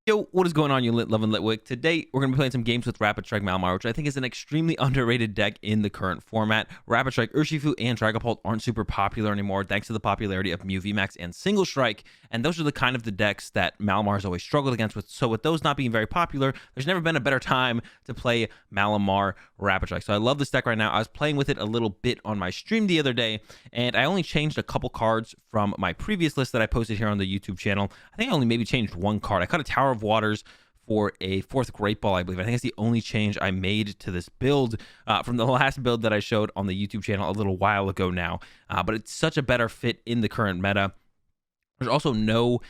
Yo, what is going on, you lit love and litwick? Today, we're going to be playing some games with Rapid Strike Malamar, which I think is an extremely underrated deck in the current format. Rapid Strike, Urshifu, and Dragapult aren't super popular anymore thanks to the popularity of Mew VMAX and Single Strike, and those are the kind of the decks that Malamar has always struggled against. So with those not being very popular, there's never been a better time to play Malamar Rapid Strike. So I love this deck right now. I was playing with it a little bit on my stream the other day, and I only changed a couple cards from my previous list that I posted here on the YouTube channel. I think I only maybe changed one card. I cut a Tower of Waters for a fourth Great Ball, I believe. I think it's the only change I made to this build from the last build that I showed on the YouTube channel a little while ago now. But it's such a better fit in the current meta. There's also no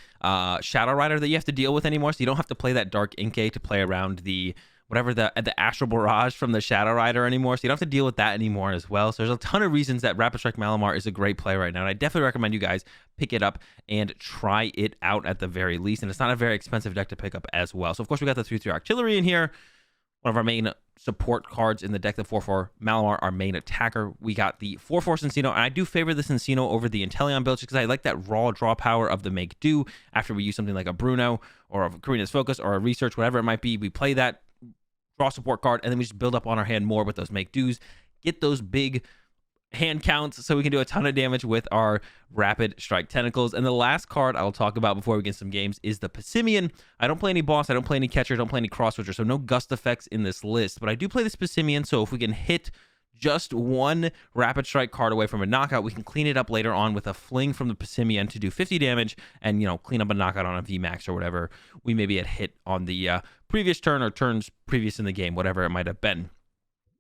Shadow Rider that you have to deal with anymore, so you don't have to play that Dark Inkay to play around the the Astral Barrage from the Shadow Rider anymore, so you don't have to deal with that anymore as well. So there's a ton of reasons that Rapid Strike Malamar is a great play right now, and I definitely recommend you guys pick it up and try it out at the very least. And it's not a very expensive deck to pick up as well. So of course we got the 3/3 Artillery in here, one of our main support cards in the deck, the 4/4 Malamar, our main attacker. We got the 4/4 Cincino, and I do favor the Cincino over the Inteleon build just because I like that raw draw power of the Make Do. After we use something like a Bruno or a Karina's Focus or a Research, whatever it might be, we play that draw support card, and then we just build up on our hand more with those Make Do's, get those big hand counts so we can do a ton of damage with our Rapid Strike Tentacles. And the last card I'll talk about before we get some games is the Passimian. I don't play any boss, I don't play any catcher, don't play any cross switcher, so no gust effects in this list, but I do play this Passimian, so if we can hit just one Rapid Strike card away from a knockout, we can clean it up later on with a fling from the Passimian to do 50 damage and, you know, clean up a knockout on a VMAX or whatever we maybe had hit on the previous turn or turns previous in the game, whatever it might have been.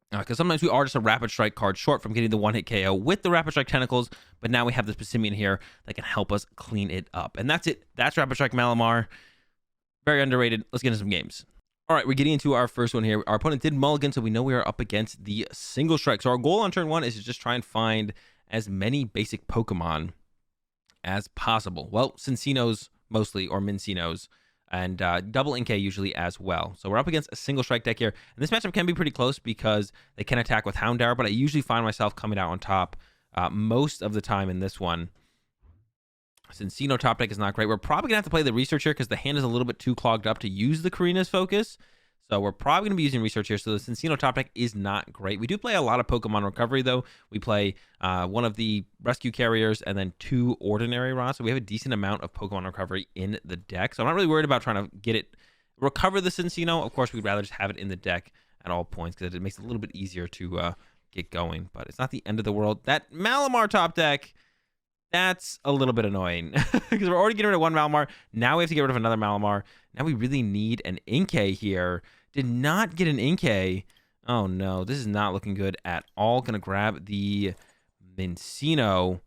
Because sometimes we are just a Rapid Strike card short from getting the one-hit KO with the Rapid Strike Tentacles, but now we have this Passimian here that can help us clean it up. And that's it. That's Rapid Strike Malamar. Very underrated. Let's get into some games. All right, we're getting into our first one here. Our opponent did mulligan, so we know we are up against the Single Strike. So our goal on turn one is to just try and find as many basic Pokemon as possible. Well, Cincinos mostly, or Mincinos, and double Inkay usually as well. So we're up against a Single Strike deck here. And this matchup can be pretty close because they can attack with Houndour, but I usually find myself coming out on top most of the time in this one. Cincino top deck is not great. We're probably going to have to play the Research here because the hand is a little bit too clogged up to use the Karina's Focus. So we're probably going to be using Research here. So the Cincino top deck is not great. We do play a lot of Pokemon Recovery, though. We play one of the Rescue Carriers and then 2 Ordinary Rods. So we have a decent amount of Pokemon Recovery in the deck. So I'm not really worried about trying to recover the Cincino. Of course, we'd rather just have it in the deck at all points because it makes it a little bit easier to get going. But it's not the end of the world. That Malamar top deck, that's a little bit annoying because we're already getting rid of one Malamar. Now we have to get rid of another Malamar. Now we really need an Inkay here. Did not get an Inkay. Oh no, this is not looking good at all. Gonna grab the Mincino.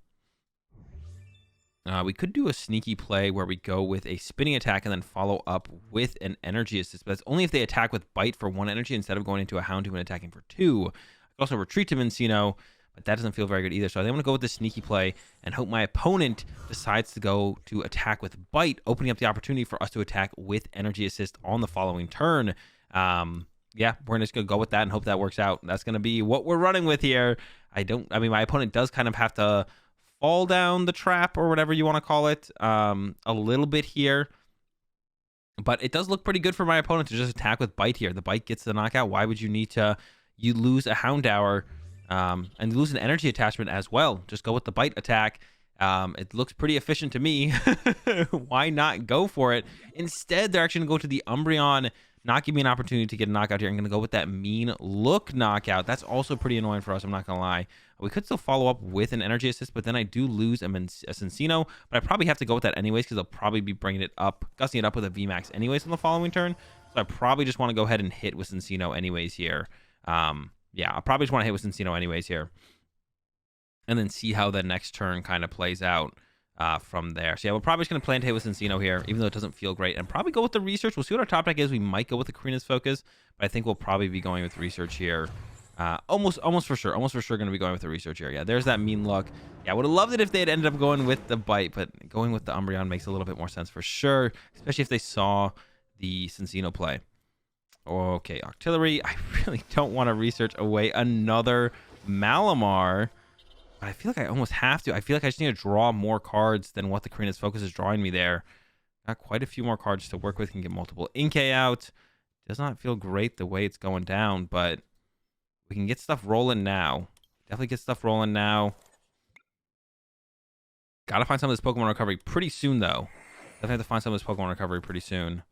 We could do a sneaky play where we go with a spinning attack and then follow up with an energy assist, but that's only if they attack with bite for 1 energy instead of going into a Houndoom and attacking for 2. I could also retreat to Mincino, but that doesn't feel very good either. So I think I'm going to go with the sneaky play and hope my opponent decides to go to attack with bite, opening up the opportunity for us to attack with energy assist on the following turn. Yeah, we're just going to go with that and hope that works out. That's going to be what we're running with here. I mean, my opponent does kind of have to fall down the trap or whatever you want to call it a little bit here. But it does look pretty good for my opponent to just attack with bite here. The bite gets the knockout. Why would you need to... You lose a Houndour and lose an energy attachment as well. Just go with the bite attack. It looks pretty efficient to me. Why not go for it? Instead, they're actually going to go to the Umbreon, not give me an opportunity to get a knockout here. I'm going to go with that Mean Look knockout. That's also pretty annoying for us, I'm not going to lie. We could still follow up with an energy assist, but then I do lose a Cincino, but I probably have to go with that anyways because they'll probably be bringing it up, gusting it up with a VMAX anyways on the following turn. So I probably just want to go ahead and hit with Cincino anyways here. Yeah, I'll probably just want to hit with Cincino anyways here. And then see how the next turn kind of plays out from there. So yeah, we're probably just going to plan to hit with Cincino here, even though it doesn't feel great. And probably go with the Research. We'll see what our top deck is. We might go with the Karina's Focus, but I think we'll probably be going with Research here. Almost for sure. Almost for sure going to be going with the Research here. Yeah, there's that Mean Look. Yeah, I would have loved it if they had ended up going with the bite, but going with the Umbreon makes a little bit more sense for sure, especially if they saw the Cincino play. Okay, Artillery. I really don't want to Research away another Malamar, but I feel like I almost have to. I feel like I just need to draw more cards than what the Karina's Focus is drawing me there. Got quite a few more cards to work with. Can get multiple Inkay out. Does not feel great the way it's going down, but we can get stuff rolling now. Definitely get stuff rolling now. Gotta find some of this Pokemon recovery pretty soon, though. Definitely have to find some of this Pokemon recovery pretty soon.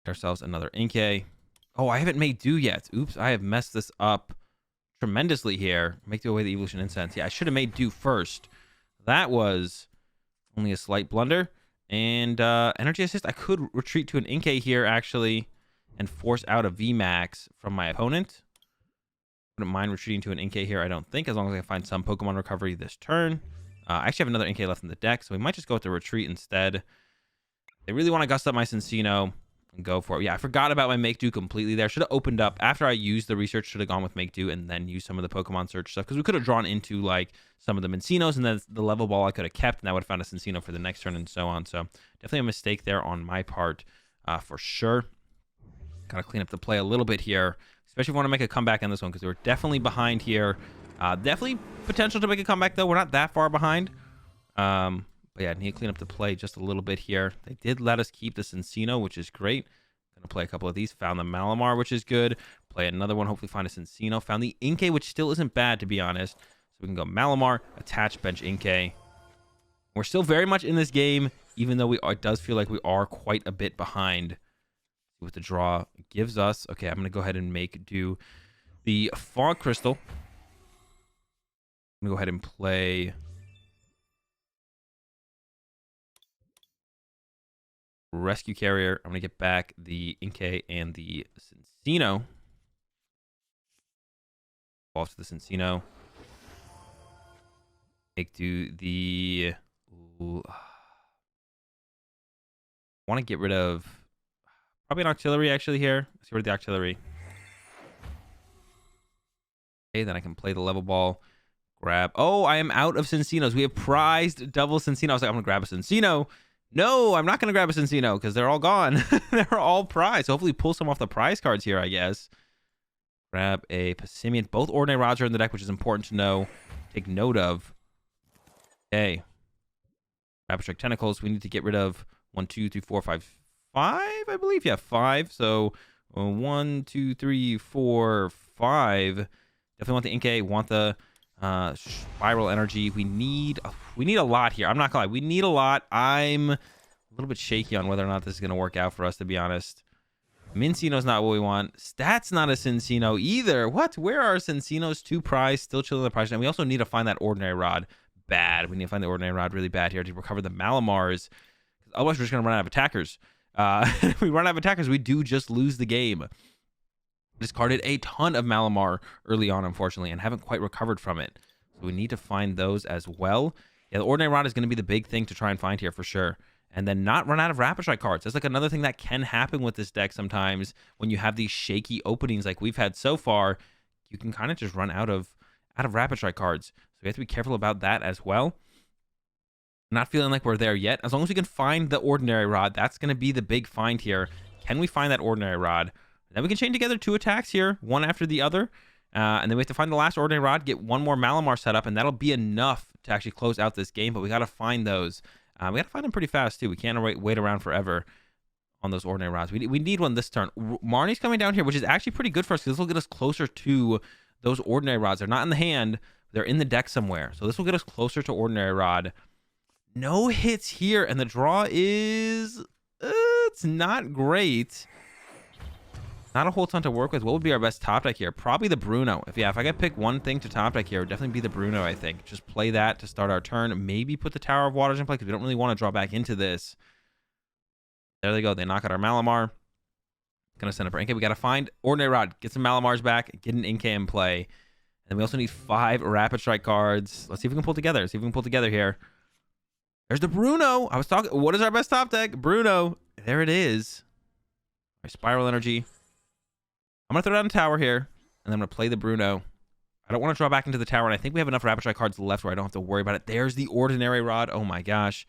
Get ourselves another Inkay. Oh, I haven't made do yet. Oops, I have messed this up tremendously here. Make do away the Evolution Incense. Yeah, I should have made do first. That was only a slight blunder. And Energy Assist, I could retreat to an Inkay here, actually, and force out a VMAX from my opponent. Wouldn't mind retreating to an Inkay here, I don't think, as long as I can find some Pokemon recovery this turn. I actually have another Inkay left in the deck, so we might just go with the retreat instead. They really want to gust up my Cincino and go for it. Yeah, I forgot about my Make Do completely there. Should have opened up after I used the research. Should have gone with Make Do and then used some of the Pokemon search stuff, because we could have drawn into like some of the Mincinos, and then the level ball I could have kept, and I would have found a Cincino for the next turn and so on. So definitely a mistake there on my part, for sure. Got to clean up the play a little bit here, especially if we want to make a comeback on this one, because we're definitely behind here. Definitely potential to make a comeback, though. We're not that far behind. But yeah, I need to clean up the play just a little bit here. They did let us keep the Cincino, which is great. Gonna play a couple of these. Found the Malamar, which is good. Play another one. Hopefully find a Cincino. Found the Inkay, which still isn't bad, to be honest. So we can go Malamar, attach, bench Inkay. We're still very much in this game, even though it does feel like we are quite a bit behind. What the draw gives us. Okay, I'm gonna go ahead and make do the Fog Crystal. I'm gonna go ahead and play Rescue Carrier. I'm gonna get back the Inkay and the Cincino. Off to the Cincino. Make do the. I want to get rid of probably an Auxiliary actually here. Let's get rid of the Auxiliary. Okay, then I can play the level ball. Grab. Oh, I am out of Cincinos. We have prized double Cincino. I was like, I'm gonna grab a Cincino. No, I'm not going to grab a Cincino because they're all gone. They're all prized. So hopefully pull some off the prize cards here, I guess. Grab a Passimian. Both Ordinary Rods are in the deck, which is important to know. Take note of. Okay. Rapid Tentacles. We need to get rid of 1, 2, 3, 4, 5, 5, I believe. Yeah, 5. So 1, 2, 3, 4, 5. Definitely want the Inkay. Want the Spiral Energy. We need a lot here. I'm not gonna lie, we need a lot. I'm a little bit shaky on whether or not this is gonna work out for us, to be honest. Mincino's not what we want. Stat's not a Cincino either. What? Where are Cincinos? 2 prize, still chilling the prize, and we also need to find that Ordinary Rod bad. We need to find the Ordinary Rod really bad here to recover the Malamars, otherwise we're just gonna run out of attackers. If we run out of attackers, we do just lose the game. Discarded a ton of Malamar early on, unfortunately, and haven't quite recovered from it. So we need to find those as well. Yeah, the Ordinary Rod is going to be the big thing to try and find here for sure. And then not run out of Rapid Strike cards. That's like another thing that can happen with this deck sometimes when you have these shaky openings like we've had so far. You can kind of just run out of Rapid Strike cards. So we have to be careful about that as well. Not feeling like we're there yet. As long as we can find the Ordinary Rod, that's going to be the big find here. Can we find that Ordinary Rod? Then we can chain together 2 attacks here, one after the other. And then we have to find the last Ordinary Rod, get 1 more Malamar set up, and that'll be enough to actually close out this game. But we got to find those. We got to find them pretty fast, too. We can't wait around forever on those Ordinary Rods. We need one this turn. Marnie's coming down here, which is actually pretty good for us, because this will get us closer to those Ordinary Rods. They're not in the hand. They're in the deck somewhere. So this will get us closer to Ordinary Rod. No hits here, and the draw is... it's not great. Not a whole ton to work with. What would be our best top deck here? Probably the Bruno. If I could pick one thing to top deck here, it would definitely be the Bruno, I think. Just play that to start our turn. Maybe put the Tower of Waters in play, because we don't really want to draw back into this. There they go. They knock out our Malamar. Gonna send up our Inkay. We got to find Ordinary Rod. Get some Malamars back. Get an Inkay in play. And then we also need 5 Rapid Strike cards. Let's see if we can pull together. See if we can pull together here. There's the Bruno. I was talking. What is our best top deck? Bruno. There it is. Our Spiral Energy. I'm going to throw down a tower here, and then I'm going to play the Bruno. I don't want to draw back into the tower, and I think we have enough Rapid Strike cards left where I don't have to worry about it. There's the Ordinary Rod. Oh my gosh.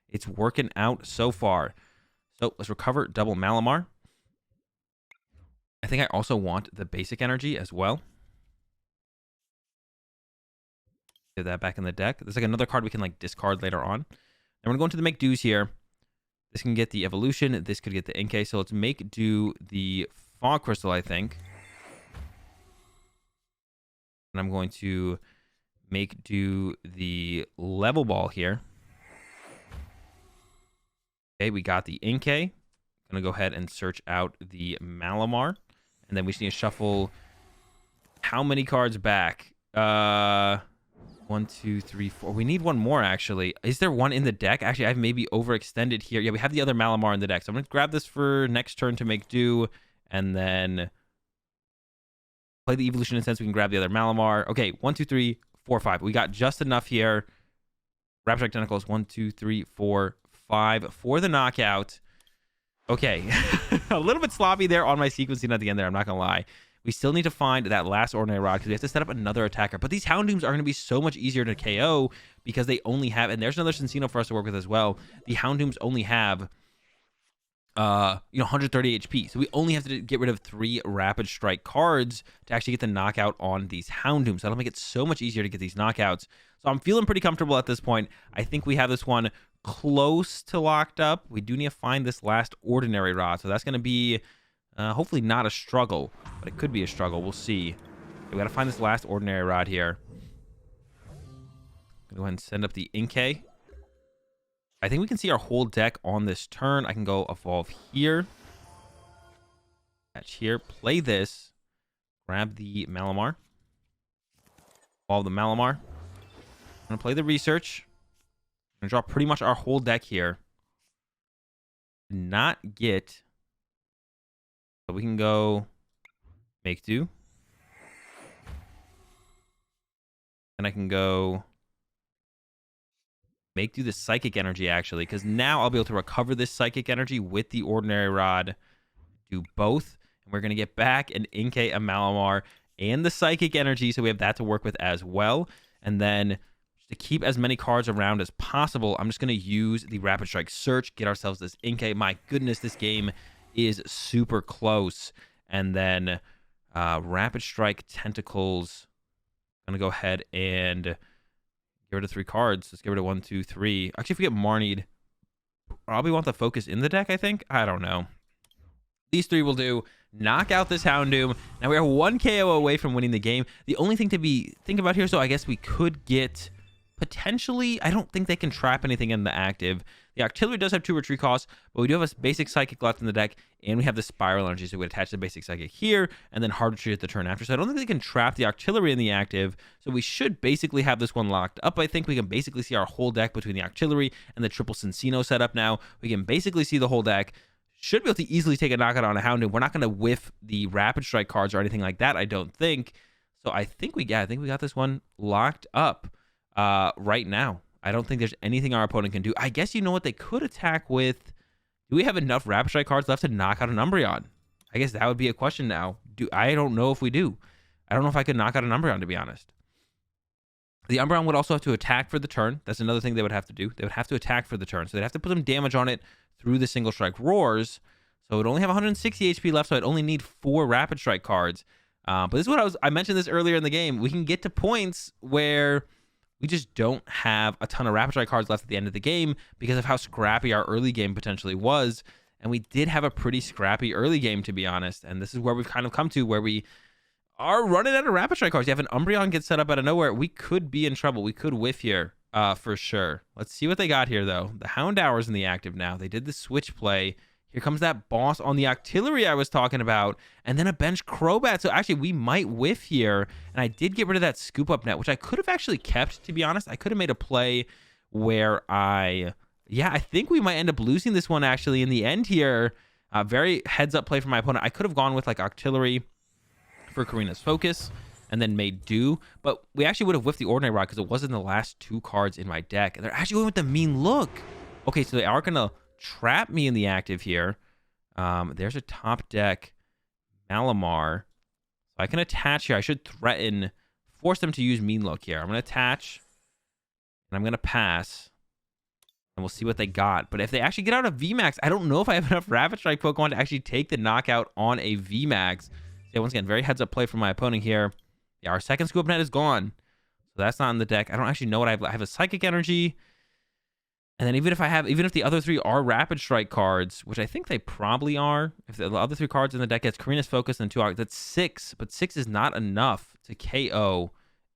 It's working out so far. So let's recover double Malamar. I think I also want the basic energy as well. Get that back in the deck. There's like another card we can like discard later on. And we're going to go into the make do's here. This can get the evolution. This could get the NK. So let's make do the fog crystal, I think. And I'm going to make do the level ball here. Okay, we got the NK. I'm going to go ahead and search out the Malamar. And then we just need to shuffle how many cards back? 1, 2, 3, 4. We need one more, actually. Is there one in the deck? Actually, I've maybe overextended here. Yeah, we have the other Malamar in the deck. So I'm going to grab this for next turn to make do. And then play the evolution instead so we can grab the other Malamar. Okay, 1, 2, 3, 4, 5. We got just enough here. Rapid Strike Tentacles. 1, 2, 3, 4, 5 for the knockout. Okay. A little bit sloppy there on my sequencing at the end there. I'm not going to lie. We still need to find that last Ordinary Rod because we have to set up another attacker. But these Houndooms are going to be so much easier to KO because they only have... And there's another Cincino for us to work with as well. The Houndooms only have... 130 HP. So we only have to get rid of 3 Rapid Strike cards to actually get the knockout on these Houndooms. That'll make it so much easier to get these knockouts. So I'm feeling pretty comfortable at this point. I think we have this one close to locked up. We do need to find this last Ordinary Rod. So that's going to be hopefully not a struggle, but it could be a struggle. We'll see. We got to find this last Ordinary Rod here. Go ahead and send up the Inkay. I think we can see our whole deck on this turn. I can go evolve here. Catch here. Play this. Grab the Malamar. Evolve the Malamar. I'm going to play the Research. I'm going to draw pretty much our whole deck here. Not get... But we can go make do. And I can go... make do the Psychic Energy, actually, because now I'll be able to recover this Psychic Energy with the Ordinary Rod. Do both. And we're going to get back an Inkay, a Malamar, and the Psychic Energy, so we have that to work with as well. And then, to keep as many cards around as possible, I'm just going to use the Rapid Strike Search, get ourselves this Inkay. My goodness, this game is super close. And then, Rapid Strike Tentacles. I'm going to go ahead and... get rid of 3 cards. Let's get rid of 1, 2, 3. Actually, if we get Marnied, probably want the focus in the deck, I think. I don't know. These 3 will do. Knock out this Houndoom. Now we are 1 KO away from winning the game. The only thing to think about here, so I guess we could get potentially... I don't think they can trap anything in the active. The Artillery does have 2 retreat costs, but we do have a basic Psychic left in the deck, and we have the Spiral Energy, so we would attach the basic Psychic here, and then Hard Retreat at the turn after. So I don't think they can trap the Artillery in the active, so we should basically have this one locked up. I think we can basically see our whole deck between the Artillery and the triple Cincino setup now. We can basically see the whole deck. Should be able to easily take a knockout on a Houndoom. We're not going to whiff the Rapid Strike cards or anything like that, I don't think. So I think we got this one locked up right now. I don't think there's anything our opponent can do. I guess you know what they could attack with. Do we have enough Rapid Strike cards left to knock out an Umbreon? I guess that would be a question now. I don't know if we do. I don't know if I could knock out an Umbreon, to be honest. The Umbreon would also have to attack for the turn. That's another thing they would have to do. They would have to attack for the turn. So they'd have to put some damage on it through the Single Strike Roars. So it would only have 160 HP left, so I'd only need 4 Rapid Strike cards. But this is what I mentioned this earlier in the game. We can get to points where... we just don't have a ton of Rapid Strike cards left at the end of the game because of how scrappy our early game potentially was. And we did have a pretty scrappy early game, to be honest. And this is where we've kind of come to where we are running out of Rapid Strike cards. You have an Umbreon get set up out of nowhere. We could be in trouble. We could whiff here for sure. Let's see what they got here, though. The Houndour's in the active now. They did the switch play. Here comes that boss on the Artillery I was talking about. And then a bench Crobat. So actually, we might whiff here. And I did get rid of that Scoop Up Net, which I could have actually kept, to be honest. I could have made a play where I think we might end up losing this one, actually, in the end here. Very heads-up play from my opponent. I could have gone with, like, Artillery for Karina's Focus and then made do. But we actually would have whiffed the Ordinary Rod because it wasn't the last 2 cards in my deck. And they're actually going with the Mean Look. Okay, so they are going to... trap me in the active here. There's a top deck Malamar. So I can attach here. I should force them to use Mean Look here. I'm going to attach, and I'm going to pass, and we'll see what they got. But if they actually get out a VMAX, I don't know if I have enough Rapid Strike Pokemon to actually take the knockout on a VMAX. So yeah, once again, very heads-up play from my opponent here. Yeah, our second Scoop Net is gone. So that's not in the deck. I don't actually know what I have. I have a Psychic Energy. And then even if the other 3 are Rapid Strike cards, which I think they probably are, if the other 3 cards in the deck gets Karina's Focus and 2, that's 6, but 6 is not enough to KO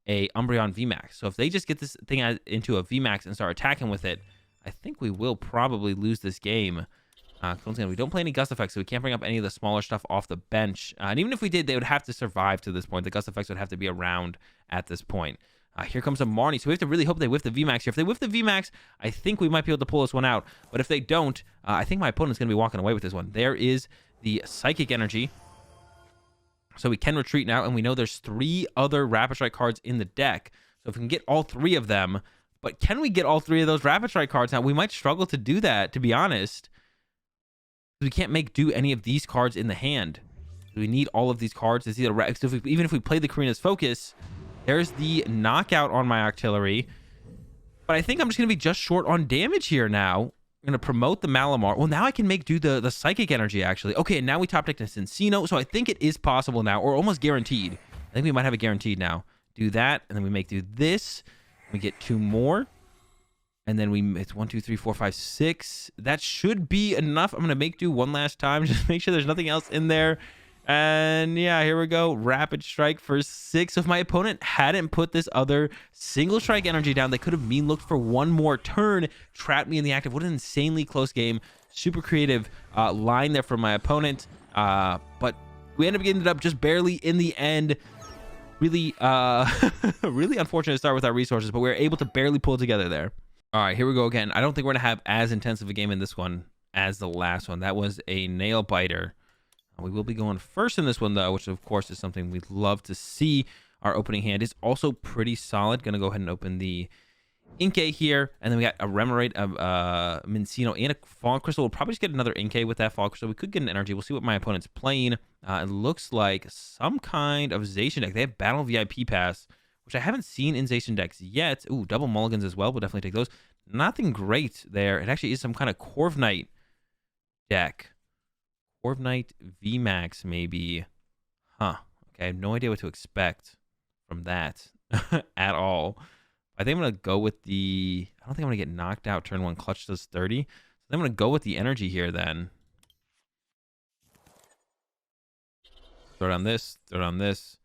a Umbreon VMAX. So if they just get this thing into a VMAX and start attacking with it, I think we will probably lose this game. Once again, we don't play any Gust Effects, so we can't bring up any of the smaller stuff off the bench. And even if we did, they would have to survive to this point. The Gust Effects would have to be around at this point. Here comes a Marnie, so we have to really hope they whiff the VMAX here. If they whiff the VMAX, I think we might be able to pull this one out. But if they don't, I think my opponent's going to be walking away with this one. There is the Psychic Energy. So we can retreat now, and we know there's 3 other Rapid Strike cards in the deck. So if we can get all 3 of them, but can we get all 3 of those Rapid Strike cards? Now, we might struggle to do that, to be honest. We can't do any of these cards in the hand. We need all of these cards. So even if we play the Karina's Focus, there's the knockout on my Octillery. But I think I'm just going to be just short on damage here now. I'm going to promote the Malamar. Well, now I can do the Psychic Energy, actually. Okay, and now we top deck to Cincino. So I think it is possible now, or almost guaranteed. I think we might have it guaranteed now. Do that, and then we do this. We get 2 more. And then it's 1, 2, 3, 4, 5, 6. That should be enough. I'm going to do one last time. Just make sure there's nothing else in there. And yeah, here we go. Rapid Strike for 6. So if my opponent hadn't put this other Single Strike Energy down, they could have looked for one more turn, trapped me in the active. What an insanely close game. Super creative line there from my opponent. But we ended up just barely in the end. Really, really unfortunate to start with our resources, but we were able to barely pull together there. All right, here we go again. I don't think we're going to have as intensive a game in this one as the last one. That was a nail biter. We will be going first in this one, though, which, of course, is something we'd love to see. Our opening hand is also pretty solid. Going to go ahead and open the Inkay here. And then we got a Remoraid, Minccino, and a Fog Crystal. We'll probably just get another Inkay with that Fog Crystal. We could get an energy. We'll see what my opponent's playing. It looks like some kind of Zacian deck. They have Battle VIP Pass, which I haven't seen in Zacian decks yet. Ooh, double mulligans as well. We'll definitely take those. Nothing great there. It actually is some kind of Corviknight deck. Corviknight VMAX, maybe. Huh. Okay, I have no idea what to expect from that at all. I think I'm going to go with the... I don't think I'm going to get knocked out turn 1. Clutch does 30. So I'm going to go with the energy here then. Throw it on this. Throw it on this.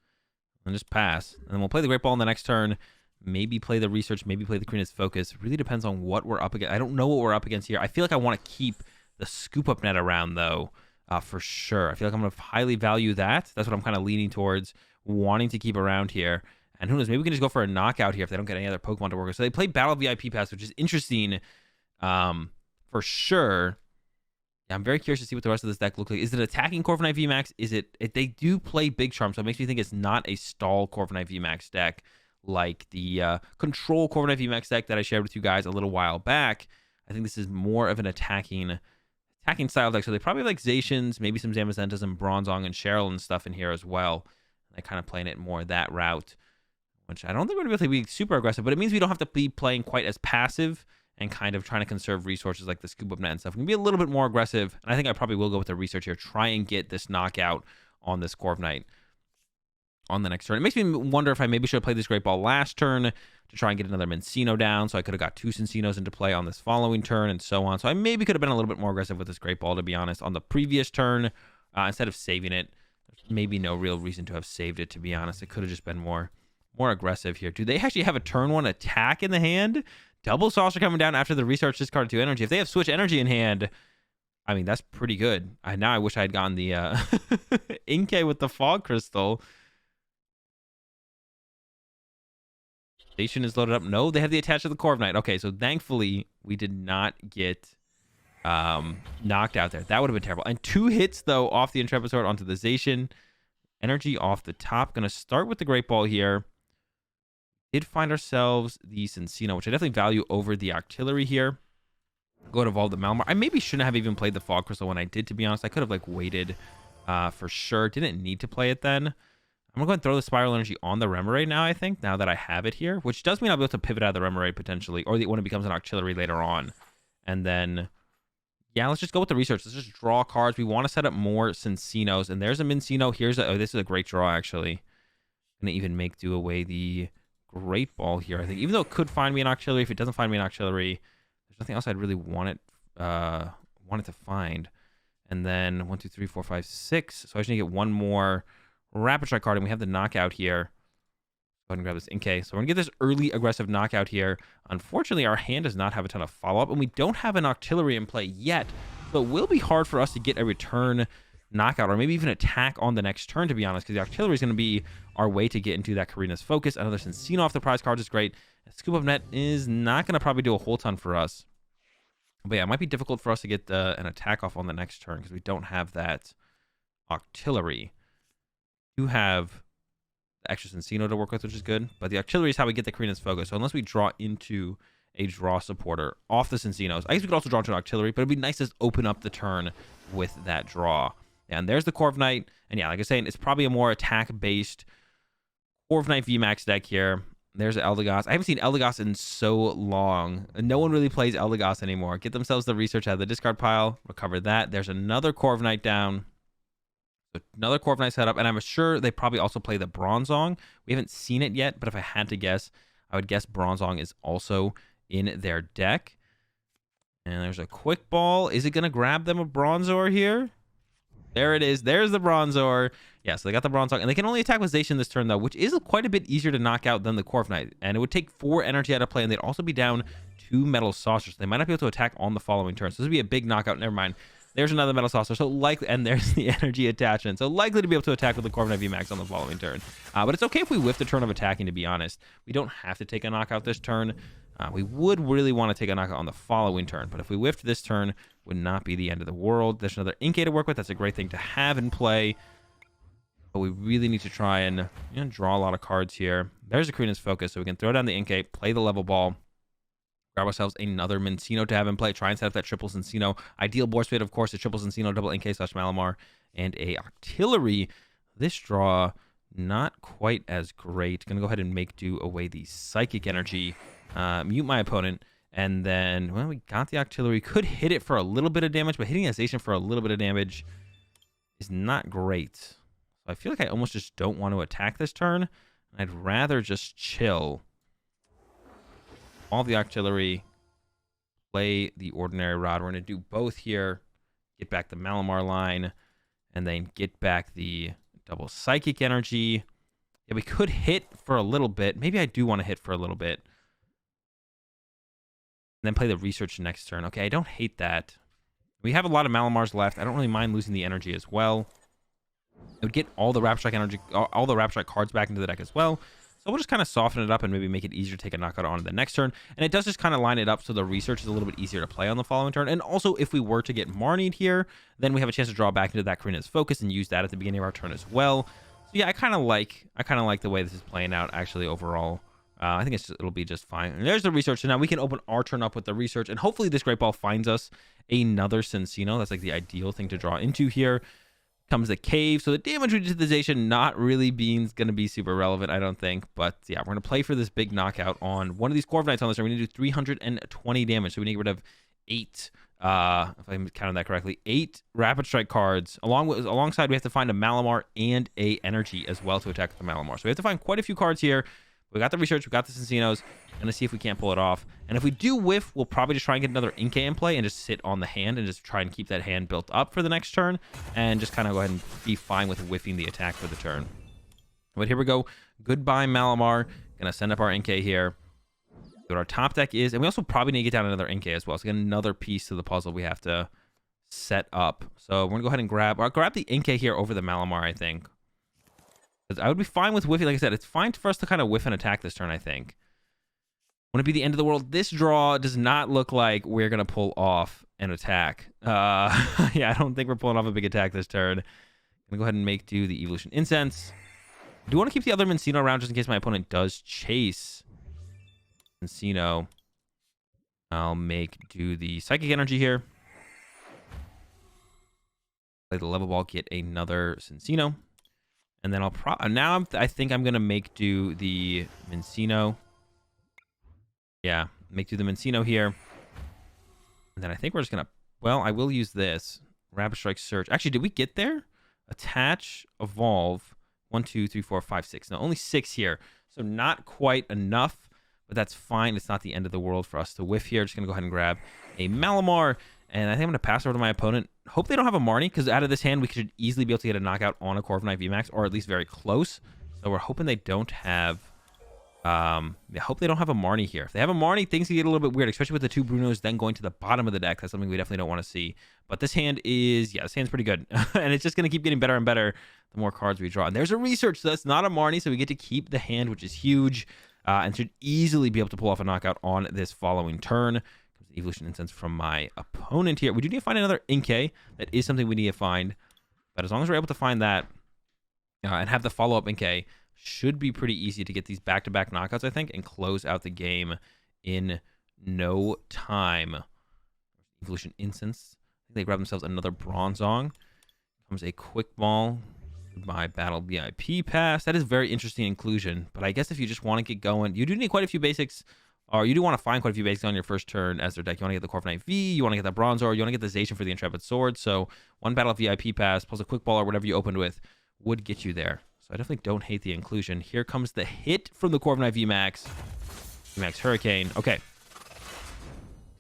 And just pass. And then we'll play the Great Ball in the next turn. Maybe play the Research. Maybe play the Karina's Focus. Really depends on what we're up against. I don't know what we're up against here. I feel like I want to keep the Scoop Up Net around, though, for sure. I feel like I'm going to highly value that. That's what I'm kind of leaning towards, wanting to keep around here. And who knows, maybe we can just go for a knockout here if they don't get any other Pokemon to work with. So they play Battle VIP Pass, which is interesting for sure. Yeah, I'm very curious to see what the rest of this deck looks like. Is it attacking Corviknight VMAX? Is it... They do play Big Charm, so it makes me think it's not a stall Corviknight VMAX deck like the Control Corviknight VMAX deck that I shared with you guys a little while back. I think this is more of an attacking style deck. So they probably like Zacians, maybe some Zamazentas and Bronzong and Cheryl and stuff in here as well. They're kind of playing it more that route, which I don't think we're going to be able to be super aggressive, but it means we don't have to be playing quite as passive and kind of trying to conserve resources like the Scoop Up Net and stuff. We can be a little bit more aggressive, and I think I probably will go with the Research here, try and get this knockout on this Corviknight on the next turn. It makes me wonder if I maybe should have played this Great Ball last turn to try and get another Minccino down, so I could have got 2 Cincinos into play on this following turn and so on. So I maybe could have been a little bit more aggressive with this Great Ball, to be honest, on the previous turn instead of saving it. There's maybe no real reason to have saved it, to be honest. It could have just been more aggressive here. Do they actually have a turn 1 attack in the hand? Double Saucer coming down after the Research discard 2 energy. If they have Switch Energy in hand, I mean, that's pretty good. Now I wish I had gotten the Inkay with the Fog Crystal. Station is loaded up. No, they have the attach to the Corviknight. Okay, so thankfully we did not get knocked out there. That would have been terrible. And 2 hits, though, off the Intrepid Sword onto the Zacian. Energy off the top. Going to start with the Great Ball here. Did find ourselves the Cincino, which I definitely value over the Octillery here. Go to evolve the Malamar. I maybe shouldn't have even played the Fog Crystal when I did, to be honest. I could have waited for sure. Didn't need to play it then. I'm going to go ahead and throw the Spiral Energy on the Remoraid now, I think, now that I have it here, which does mean I'll be able to pivot out of the Remoraid potentially, or when it becomes an Octillery later on. And then, yeah, let's just go with the Research. Let's just draw cards. We want to set up more Cincinos, and there's a Minccino. Oh, this is a great draw, actually. Going to even do away the Great Ball here, I think. Even though it could find me an Octillery, if it doesn't find me an Octillery, there's nothing else I'd really wanted to find. And then 1, 2, 3, 4, 5, 6. So I just need to get one more Rapid Strike card, and we have the knockout here. Go ahead and grab this Inkay. So we're going to get this early aggressive knockout here. Unfortunately, our hand does not have a ton of follow-up, and we don't have an Octillery in play yet. So it will be hard for us to get a return knockout, or maybe even attack on the next turn, to be honest, because the Octillery is going to be our way to get into that Karina's Focus. Another Cincino off the prize cards is great. Scoop Up Net is not going to probably do a whole ton for us. But yeah, it might be difficult for us to get an attack off on the next turn because we don't have that Octillery. You have the extra Cincino to work with, which is good. But the Octillery is how we get the Karina's Focus. So unless we draw into a draw supporter off the Cincinos, I guess we could also draw into an Octillery, but it'd be nice to open up the turn with that draw. And there's the Corviknight. And yeah, like I was saying, it's probably a more attack-based Corviknight VMAX deck here. There's Eldegoss. I haven't seen Eldegoss in so long. No one really plays Eldegoss anymore. Get themselves the research out of the discard pile. Recover that. There's another Corviknight down. Another Corviknight setup. And I'm sure they probably also play the Bronzong. We haven't seen it yet, but if I had to guess, I would guess Bronzong is also in their deck. And there's a Quick Ball. Is it going to grab them a Bronzor here? There it is. There's the Bronzor. Yeah, so they got the Bronzong. And they can only attack with Zacian this turn, though, which is quite a bit easier to knock out than the Corviknight. And it would take 4 energy out of play, and they'd also be down 2 Metal Saucers. They might not be able to attack on the following turn. So this would be a big knockout. Never mind. There's another Metal Saucer. So likely, and there's the energy attachment. So likely to be able to attack with the Corviknight VMAX on the following turn. But it's okay if we whiff the turn of attacking, to be honest. We don't have to take a knockout this turn. We would really want to take a knockout on the following turn, but if we whiffed this turn, would not be the end of the world. There's another Inkay to work with. That's a great thing to have in play, but we really need to try and draw a lot of cards here. There's a Karina's Focus, so we can throw down the Inkay, play the level ball, grab ourselves another Mincino to have in play, try and set up that triple Cincino. Ideal board split, of course, is triple Cincino, double Inkay / Malamar, and a Octillery. This draw, not quite as great. Gonna go ahead and make do away the Psychic Energy. Mute my opponent, and then, well, we got the Octillery. Could hit it for a little bit of damage, but hitting a Zacian for a little bit of damage is not great. So I feel like I almost just don't want to attack this turn. I'd rather just chill. All the Octillery, play the Ordinary Rod. We're going to do both here. Get back the Malamar line, and then get back the double Psychic Energy. Yeah, we could hit for a little bit. Maybe I do want to hit for a little bit. And then play the Research next turn. Okay, I don't hate that. We have a lot of Malamars left. I don't really mind losing the energy as well. It would get all the Rapid Strike energy, all the Rapid Strike cards back into the deck as well. So we'll just kind of soften it up and maybe make it easier to take a knockout on the next turn. And it does just kind of line it up so the Research is a little bit easier to play on the following turn. And also, if we were to get Marnied here, then we have a chance to draw back into that Karina's Focus and use that at the beginning of our turn as well. So yeah, I kind of like the way this is playing out actually overall. I think it'll be just fine. And there's the Research. So now we can open our turn up with the Research. And hopefully this Great Ball finds us another Cincino. That's like the ideal thing to draw into here. Comes the Cave. So the damage we did to the Zacian not really being going to be super relevant, I don't think. But yeah, we're going to play for this big knockout on one of these Corviknights on this turn. We need to do 320 damage. So we need to get rid of 8, if I'm counting that correctly, 8 Rapid Strike cards. Alongside, we have to find a Malamar and a Energy as well to attack the Malamar. So we have to find quite a few cards here. We got the Research, we got the Cincinos. Gonna see if we can't pull it off. And if we do whiff, we'll probably just try and get another Inkay in play and just sit on the hand and just try and keep that hand built up for the next turn. And just kind of go ahead and be fine with whiffing the attack for the turn. But here we go. Goodbye, Malamar. Gonna send up our Inkay here. What our top deck is. And we also probably need to get down another Inkay as well. So get another piece to the puzzle we have to set up. So we're gonna go ahead and grab the Inkay here over the Malamar, I think. I would be fine with whiffing. Like I said, it's fine for us to kind of whiff and attack this turn, I think. Wouldn't it be the end of the world? This draw does not look like we're going to pull off an attack. Yeah, I don't think we're pulling off a big attack this turn. I'm going to go ahead and make do the Evolution Incense. I do want to keep the other Mincino around just in case my opponent does chase Mincino. I'll make do the Psychic Energy here. Play the Level Ball, get another Cincino. And then I think I'm going to make do the Mincino. Yeah, make do the Mincino here. And then I think we're just going to, well, I will use this. Rapid Strike Search. Actually, did we get there? Attach, Evolve. 1, 2, 3, 4, 5, 6. No, only 6 here. So not quite enough. but that's fine. It's not the end of the world for us to whiff here. Just going to go ahead and grab a Malamar, and I think I'm going to pass over to my opponent. Hope they don't have a Marnie, because out of this hand, we should easily be able to get a knockout on a Corviknight VMAX, or at least very close. So we're hoping they don't have... I hope they don't have a Marnie here. If they have a Marnie, things can get a little bit weird, especially with the two Brunos then going to the bottom of the deck. That's something we definitely don't want to see. But this hand is, yeah, this hand's pretty good. And it's just going to keep getting better and better the more cards we draw. And there's a research, so that's not a Marnie, so we get to keep the hand, which is huge, and should easily be able to pull off a knockout on this following turn. Comes the Evolution Incense from my opponent here. We do need to find another Inkay. That is something we need to find. But as long as we're able to find that and have the follow-up Inkay, should be pretty easy to get these back-to-back knockouts, I think, and close out the game in no time. Evolution Incense. I think they grab themselves another Bronzong. Comes a Quick Ball. My Battle VIP Pass. That is very interesting inclusion, but I guess if you just want to get going, you do need quite a few basics, or you do want to find quite a few basics on your first turn as their deck. You want to get the Corviknight V, you want to get the Bronzor, you want to get the Zacian for the Intrepid Sword, so one Battle VIP Pass plus a Quick Ball or whatever you opened with would get you there. So I definitely don't hate the inclusion. Here comes the hit from the Corviknight VMAX. VMAX Hurricane. Okay.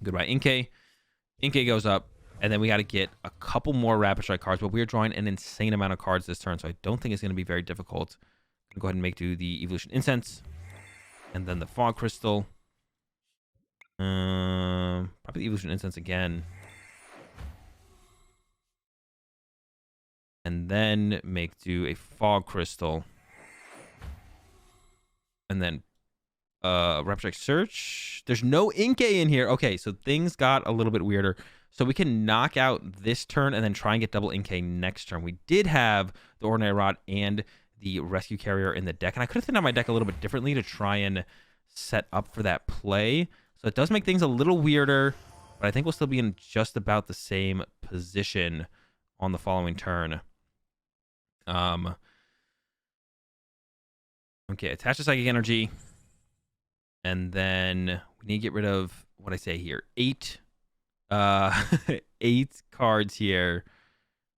Goodbye, Inkay. Inkay goes up, and then we got to get a couple more Rapid Strike cards, but we're drawing an insane amount of cards this turn, so I don't think it's going to be very difficult. I'm going to go ahead and make do the Evolution Incense, and then the Fog Crystal. Probably the Evolution Incense again. And then make do a Fog Crystal. And then Rapid Strike Search. There's no Inkay in here. Okay, so things got a little bit weirder. So we can knock out this turn and then try and get double Inkay next turn. We did have the Ordinary Rod and the Rescue Carrier in the deck. And I could have set up my deck a little bit differently to try and set up for that play. So it does make things a little weirder. But I think we'll still be in just about the same position on the following turn. Okay, attach the Psychic Energy. And then we need to get rid of what I say here. 8 cards here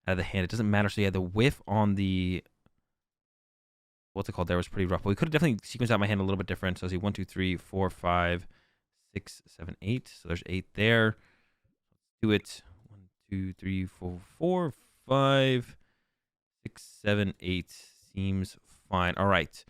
out of the hand. It doesn't matter. So yeah, the whiff on the what's it called there was pretty rough. But we could have definitely sequenced out my hand a little bit different. So I see 1, 2, 3, 4, 5, 6, 7, 8. So there's 8 there. Let's do it. 1, 2, 3, 4, 5, 6, 7, 8. Seems fine. All right.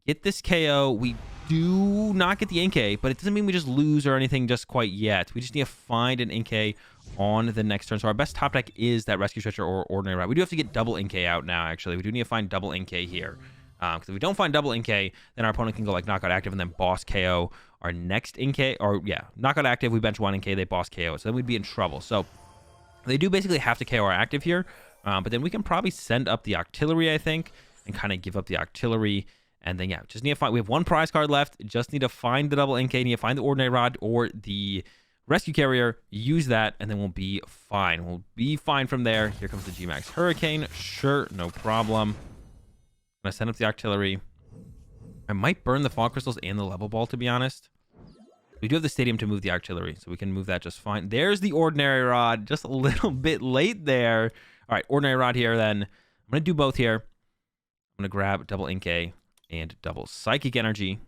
Get this KO. We do not get the Inkay, but it doesn't mean we just lose or anything just quite yet. We just need to find an Inkay on the next turn. So our best top deck is that Rescue Stretcher or Ordinary Rod. We do have to get double Inkay out now, actually. We do need to find double Inkay here. Because if we don't find double Inkay, then our opponent can go like Knockout Active and then boss KO our next Inkay. Or yeah, Knockout Active, we bench one Inkay, they boss KO. So then we'd be in trouble. So they do basically have to KO our active here. But then we can probably send up the Octillery, I think, and kind of give up the Octillery. And then, yeah, just need to find... We have one prize card left. Just need to find the double Inkay. Need to find the Ordinary Rod or the Rescue Carrier. Use that, and then we'll be fine. We'll be fine from there. Here comes the VMAX Hurricane. Sure, no problem. I'm going to send up the Octillery. I might burn the Fog Crystals and the Level Ball, to be honest. We do have the Stadium to move the Octillery, so we can move that just fine. There's the Ordinary Rod. Just a little bit late there. All right, Ordinary Rod here, then. I'm going to do both here. I'm going to grab double Inkay and double Psychic Energy. And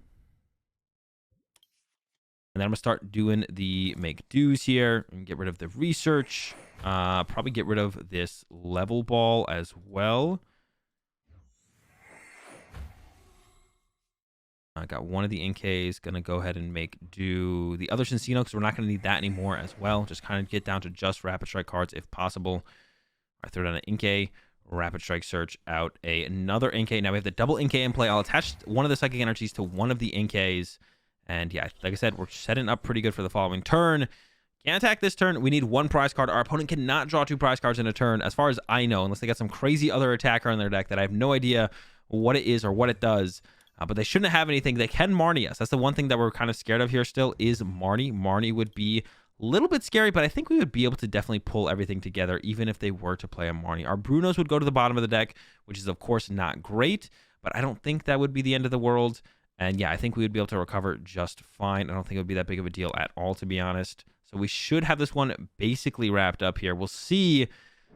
then I'm going to start doing the make do's here and get rid of the research. Probably get rid of this Level Ball as well. I got one of the Inkays. Going to go ahead and make do the other Cincino because we're not going to need that anymore as well. Just kind of get down to just Rapid Strike cards if possible. I throw down an Inkay. Rapid Strike Search out another Inkay. Now we have the double Inkay in play. I'll attach one of the Psychic Energies to one of the Inkays. And yeah, like I said, we're setting up pretty good for the following turn. Can't attack this turn. We need one prize card. Our opponent cannot draw 2 prize cards in a turn, as far as I know, unless they got some crazy other attacker in their deck that I have no idea what it is or what it does. But they shouldn't have anything. They can Marnie us. That's the one thing that we're kind of scared of here still is Marnie. Marnie would be a little bit scary, but I think we would be able to definitely pull everything together, even if they were to play a Marnie. Our Brunos would go to the bottom of the deck, which is, of course, not great, but I don't think that would be the end of the world. And yeah, I think we would be able to recover just fine. I don't think it would be that big of a deal at all, to be honest. So we should have this one basically wrapped up here. We'll see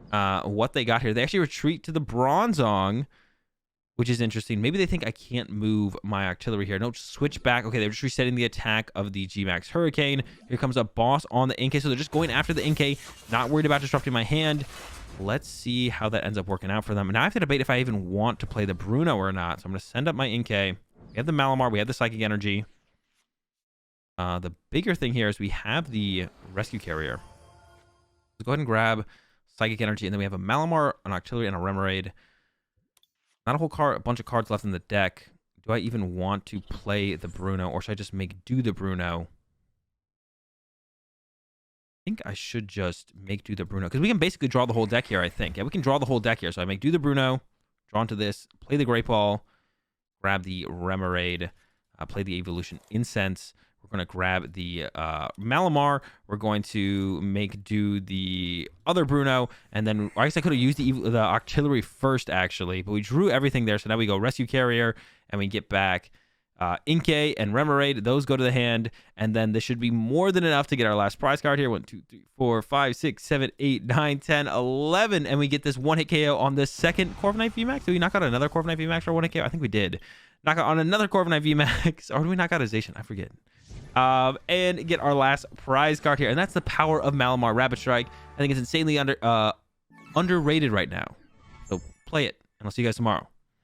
what they got here. They actually retreat to the Bronzong. which is interesting. Maybe they think I can't move my artillery here. No, just switch back. Okay, they're just resetting the attack of the GMAX Hurricane. Here comes a boss on the Inkay. So they're just going after the Inkay, not worried about disrupting my hand. Let's see how that ends up working out for them. Now I have to debate if I even want to play the Bruno or not. So I'm going to send up my Inkay. We have the Malamar. We have the Psychic Energy. The bigger thing here is we have the Rescue Carrier. Let's go ahead and grab Psychic Energy. And then we have a Malamar, an Artillery, and a Remoraid. Not a bunch of cards left in the deck. Do I even want to play the Bruno, or should I just make do the Bruno? I think I should just make do the Bruno, because we can basically draw the whole deck here, I think. Yeah, we can draw the whole deck here. So I make do the Bruno, draw into this, play the Great Ball, grab the Remoraid, play the Evolution Incense. We're going to grab the Malamar. We're going to make do the other Bruno. And then I guess I could have used the Artillery first, actually. But we drew everything there. So now we go Rescue Carrier. And we get back Inkay and Remoraid. Those go to the hand. And then this should be more than enough to get our last prize card here. 1, 2, 3, 4, 5, 6, 7, 8, 9, 10, 11. And we get this one-hit KO on the second Corviknight VMAX. Did we knock out another Corviknight VMAX for one-hit KO? I think we did. Knock out on another Corviknight VMAX. Or did we knock out a Zacian? I forget. And get our last prize card here. And that's the power of Malamar Rapid Strike. I think it's insanely underrated right now. So play it, and I'll see you guys tomorrow.